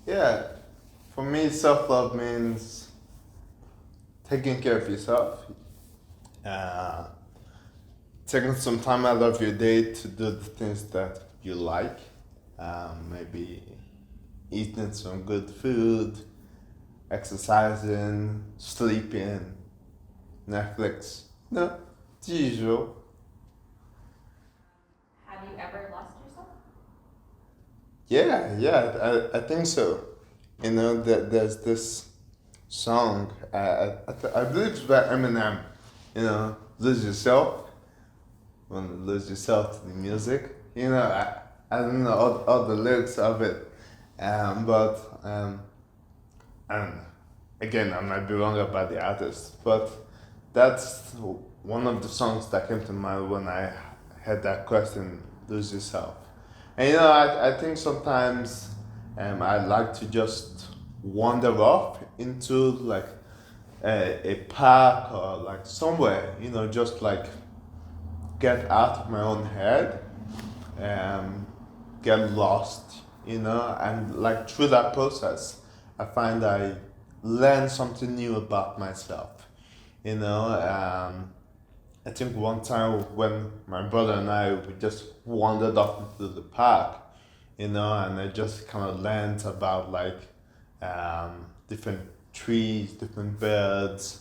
Yeah, for me, self love means taking care of yourself, uh, taking some time out of your day to do the things that you like, maybe eating some good food, exercising, sleeping, Netflix. No, the usual. Have you ever lost yourself? Yeah, I think so. There's this song, I believe it's by Eminem, Lose Yourself. When you lose yourself to the music. I don't know all the lyrics of it. But and again, I might be wrong about the artist, but that's one of the songs that came to mind when I had that question, lose yourself. And I think sometimes I like to just wander off into like a park or like somewhere, just like get out of my own head, um, get lost, and like through that process, I find I learn something new about myself. You know, um, I think one time when my brother and I we just wandered off into the park, and I just kind of learned about like different trees, different birds,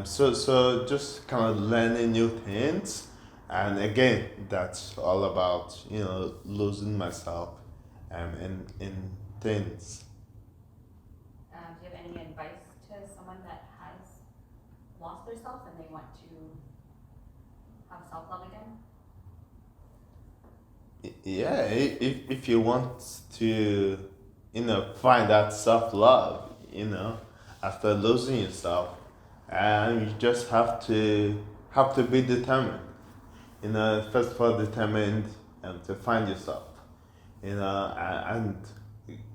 so just kind of learning new things, and again, that's all about losing myself, in things. Do you have any advice to someone that has lost themselves and they want to have self love again? Yeah, if you want to, find that self love, after losing yourself, and you just have to be determined. First of all, determined to find yourself. And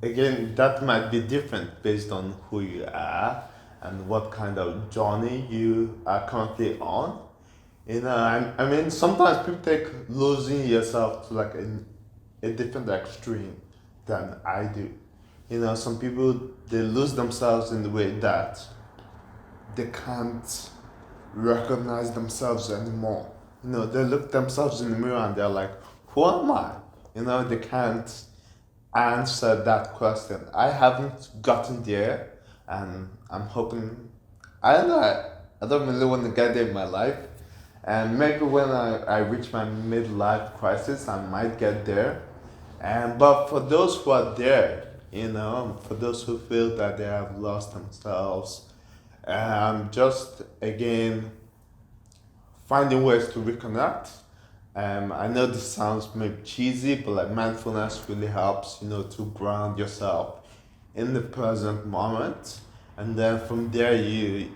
again, that might be different based on who you are and what kind of journey you are currently on. I mean, sometimes people take losing yourself to like a different extreme than I do. Some people they lose themselves in the way that they can't recognize themselves anymore. They look themselves in the mirror and they're like, "Who am I?" They can't answer that question. I haven't gotten there, and I'm hoping. I don't know. I don't really want to get there in my life, and maybe when I reach my midlife crisis, I might get there. And but for those who are there, for those who feel that they have lost themselves, just again finding ways to reconnect. I know this sounds maybe cheesy, but like mindfulness really helps, to ground yourself in the present moment, and then from there you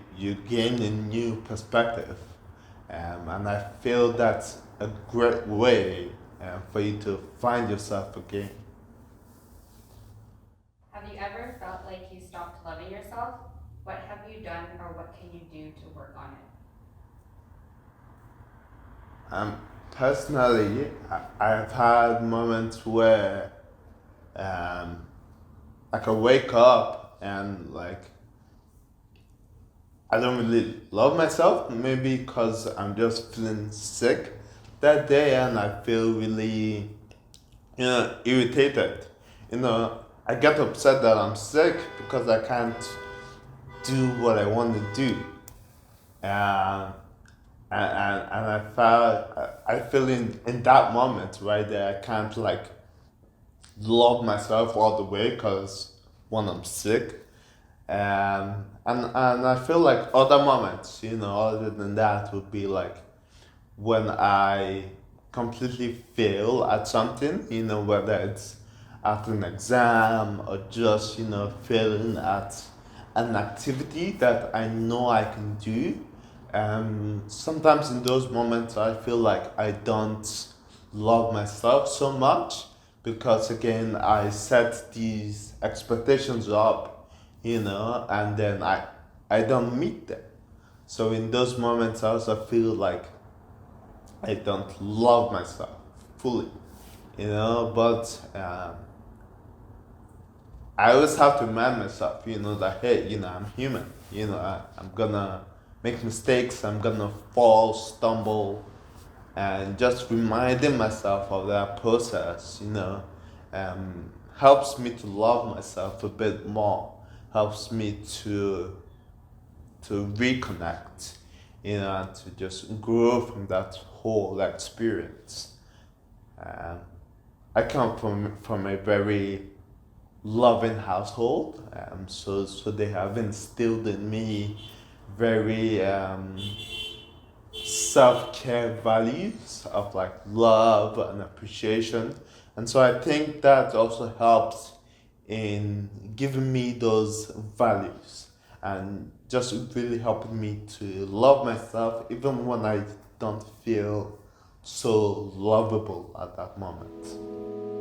gain a new perspective, and I feel that's a great way for you to find yourself again. Have you ever felt like you stopped loving yourself? What have you done or what can you do to work on it? Personally, I've had moments where um, I can wake up and like I don't really love myself, maybe because I'm just feeling sick that day and I feel really, irritated. I get upset that I'm sick because I can't do what I want to do. Um, and I feel in that moment right there, I can't like love myself all the way because when I'm sick. And I feel like other moments, other than that would be like when I completely fail at something, whether it's after an exam or just, failing at an activity that I know I can do. Sometimes in those moments, I feel like I don't love myself so much because, again, I set these expectations up, and then I don't meet them. So in those moments, I also feel like I don't love myself fully, but I always have to remind myself, that hey, I'm human. I'm gonna make mistakes. I'm gonna fall, stumble, and just reminding myself of that process, helps me to love myself a bit more. Helps me to reconnect, and to just grow from that whole experience. Um, I come from a very loving household. So they have instilled in me very self care values of like love and appreciation. And so I think that also helps in giving me those values and just really helping me to love myself even when I don't feel so lovable at that moment.